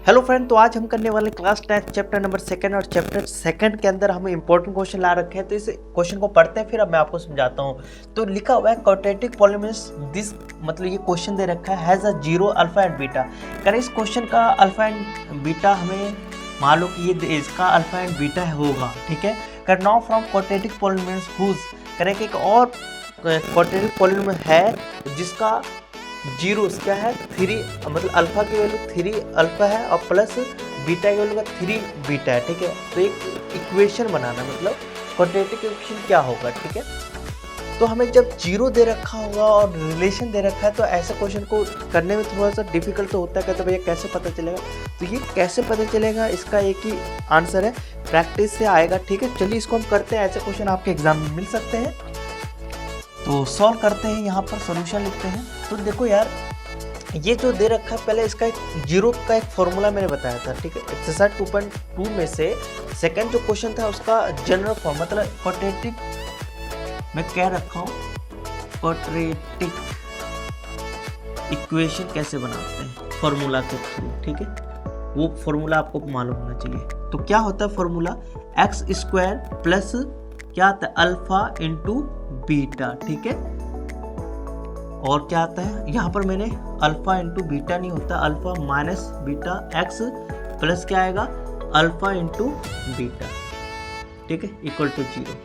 Hello friend, तो आज हम करने वाले क्लास 10 चैप्टर नंबर 2 और चैप्टर 2 के अंदर हमें इंपॉर्टेंट क्वेश्चन ला रखे हैं। तो इस क्वेश्चन को पढ़ते हैं, फिर अब मैं आपको समझाता हूँ। तो लिखा हुआ है क्वाड्रेटिक पॉलीनोमियल्स दिस, मतलब ये क्वेश्चन दे रखा है has a zero alpha and beta. करें इस क्वेश्चन का अल्फा एंड बीटा हमें मान लो कि ये इसका अल्फा एंड बीटा होगा, ठीक है। कर now from quadratic polynomials whose, करें कि एक और क्वाड्रेटिक पॉलीनोमियल है जिसका जीरोस क्या है 3, मतलब अल्फा की वैल्यू 3 अल्फा है और प्लस बीटा की वैल्यू का 3 बीटा है, ठीक है। तो एक इक्वेशन बनाना, मतलब क्वाड्रेटिक इक्वेशन क्या होगा, ठीक है। तो हमें जब जीरो दे रखा होगा और रिलेशन दे रखा है तो ऐसे क्वेश्चन को करने में थोड़ा सा डिफिकल्ट तो होता है। कहते भैया कैसे पता चलेगा, तो ये कैसे पता चलेगा, इसका एक ही आंसर है, प्रैक्टिस से आएगा, ठीक है। चलिए इसको हम करते हैं, ऐसे क्वेश्चन आपके एग्जाम में मिल सकते हैं। तो सॉल्व करते हैं, यहाँ पर सॉल्यूशन लिखते हैं। तो देखो यार, ये जो दे रखा है, पहले इसका एक जीरो का एक फॉर्मूला मैंने बताया था, ठीक है। एक्सरसाइज 2.2 में से सेकंड जो क्वेश्चन था उसका जनरल फॉर्म, मतलब क्वाड्रेटिक मैं कह रखा हूँ, क्वाड्रेटिक इक्वेशन कैसे बनाते हैं फॉर्मूला के थ्रू, ठीक है। वो फॉर्मूला आपको मालूम होना चाहिए। तो क्या होता है फॉर्मूला, एक्स स्क्वायर प्लस क्या आता है अल्फा इंटू बीटा, ठीक है। और क्या आता है यहाँ पर मैंने अल्फा इंटू बीटा नहीं होता, alpha minus beta x plus क्या आएगा अल्फा इंटू बीटा, ठीक है, इक्वल टू 0।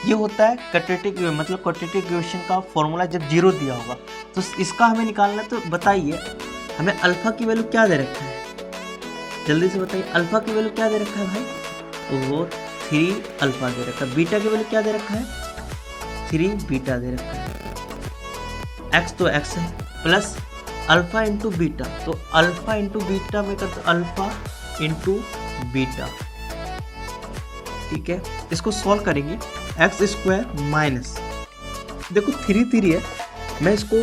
ये होता है क्वाड्रेटिक, मतलब क्वाड्रेटिक इक्वेशन का फॉर्मूला जब जीरो दिया होगा। तो इसका हमें निकालना है। तो बताइए हमें अल्फा की वैल्यू क्या दे रखा है, जल्दी से बताइए अल्फा की वैल्यू क्या दे रखा है भाई, तो वो 3 अल्फा दे रखा है। बीटा की वैल्यू क्या दे रखा है 3 बीटा दे रखा है। एक्स तो एक्स है प्लस अल्फा इंटू बीटा, तो अल्फा इंटू बीटा में करते अल्फा इंटू बीटा, ठीक है। इसको सॉल्व करेंगे, एक्स स्क्वायर माइनस, देखो 3 3 है, मैं इसको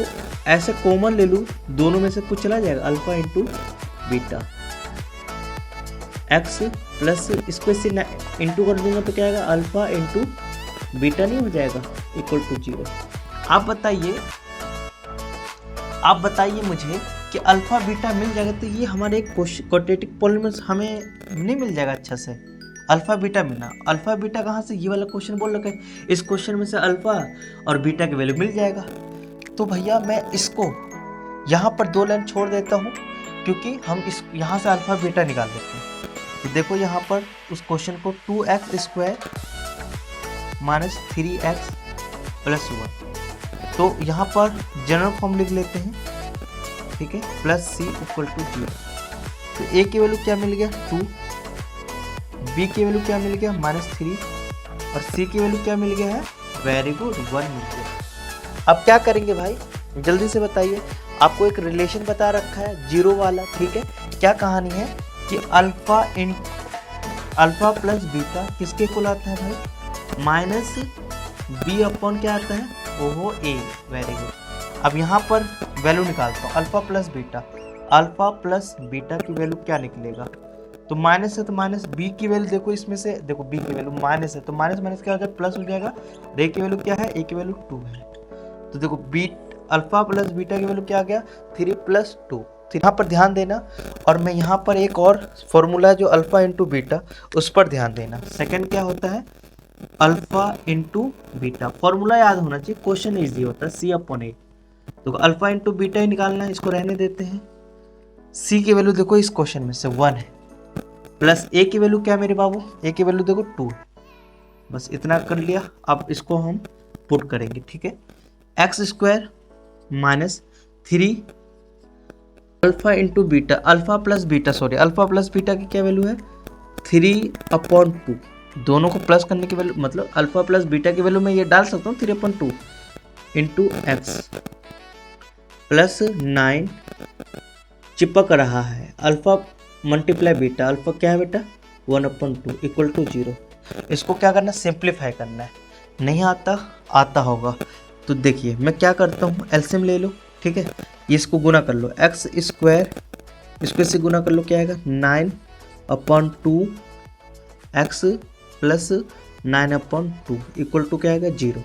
ऐसे कॉमन ले लूँ, दोनों में से कुछ चला जाएगा, alpha into beta x plus इसको इससे इंटू कर दूंगा तो क्या आएगा अल्फा इंटू बीटा नहीं हो जाएगा इक्वल टू 0। आप बताइए मुझे कि अल्फा बीटा मिल जाएगा तो ये हमारे एक क्वाड्रेटिक पॉलीनोमियल हमें नहीं मिल जाएगा अच्छा से, अल्फा बीटा मिलना। अल्फा बीटा कहाँ से, ये वाला क्वेश्चन बोल रखा है, इस क्वेश्चन में से अल्फा और बीटा की वैल्यू मिल जाएगा। तो भैया मैं इसको यहाँ पर 2 लाइन छोड़ देता हूँ, क्योंकि हम इस यहाँ से अल्फा बीटा निकाल देते हैं। तो देखो यहाँ पर उस क्वेश्चन को 2x square minus 3x plus 1, तो यहाँ पर जनरल फॉर्म लिख लेते हैं, ठीक है, प्लस c इक्वल टू 0। तो a की वैल्यू क्या मिल गया 2, b की वैल्यू क्या मिल गया -3 और c की वैल्यू क्या मिल गया है, वेरी गुड 1 मिल गया। अब क्या करेंगे भाई, जल्दी से बताइए। आपको एक रिलेशन बता रखा है जीरो वाला, ठीक है। क्या कहानी है कि अल्फा प्लस बीटा किसके इक्वल आता है भाई, माइनस बी अपॉन क्या आता है, ओहो ए, वेरी गुड। अब यहाँ पर वैल्यू निकालता हूँ, अल्फा प्लस बीटा की वैल्यू क्या निकलेगा, तो माइनस है तो माइनस, बी की वैल्यू देखो, इसमें से देखो बी की वैल्यू माइनस है तो माइनस माइनस क्या हो जाएगा प्लस हो जाएगा, ए की वैल्यू क्या है, ए की वैल्यू 2 है। तो देखो अल्फा प्लस बीटा की वैल्यू क्या आ गया 3 प्लस 2। तो यहाँ पर ध्यान देना, और मैं यहाँ पर एक और फॉर्मूला जो अल्फा इंटू बीटा, उस पर ध्यान देना। सेकंड क्या होता है अल्फा इंटू बीटा, फॉर्मूला याद होना चाहिए, क्वेश्चन इजी होता है, c/a। तो अल्फा इंटू बीटा ही निकालना है, इसको रहने देते हैं। c की वैल्यू देखो इस क्वेश्चन में से 1 है, प्लस a की वैल्यू क्या मेरे बाबू, a की वैल्यू देखो 2 है। बस इतना कर लिया, अब इसको हम पुट करेंगे, ठीक है। X square minus 3 alpha into beta, alpha plus beta की क्या वैल्यू है 3/2, दोनों को प्लस करने की वैल्यू, मतलब अल्फा प्लस बीटा की वैल्यू मैं ये डाल सकता हूँ 3/2 इंटू एक्स प्लस 9 चिपक रहा है, अल्फा मल्टीप्लाई बीटा, अल्फा क्या है बेटा 1/2 इक्वल टू 0। इसको क्या करना है, सिंप्लीफाई करना है। नहीं आता होगा तो देखिए मैं क्या करता हूँ, एलसीएम ले लो, ठीक है, इसको गुना कर लो, एक्स स्क्वायर इसको इससे गुना कर लो, क्या आएगा 9/2 एक्स प्लस 9/2 इक्वल टू क्या आएगा 0।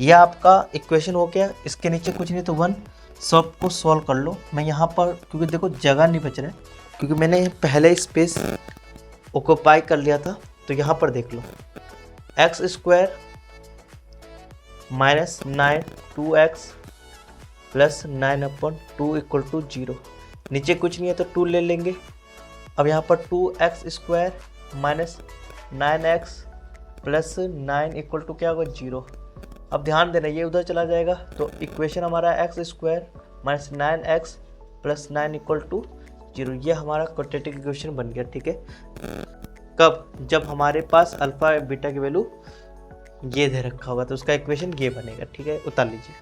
यह आपका इक्वेशन हो गया, इसके नीचे कुछ नहीं तो 1। सब को सॉल्व कर लो। मैं यहाँ पर क्योंकि देखो जगह नहीं बच रहा है क्योंकि मैंने पहले स्पेस ऑक्यूपाई कर लिया था। तो यहाँ पर देख लो x square minus 9 2x plus 9/2 equal to 0। नीचे कुछ नहीं है तो 2 ले लेंगे। अब यहाँ पर 2x square minus 9x plus 9 equal to क्या होगा 0। अब ध्यान देना ये उधर चला जाएगा तो इक्वेशन हमारा x square minus 9x plus 9 equal to 0, ये हमारा क्वाड्रेटिक इक्वेशन बन गया। ठीक है, कब? जब हमारे पास अल्फा बीटा की वैल्यू ये दे रखा होगा तो उसका इक्वेशन ये बनेगा। ठीक है, उतार लीजिए।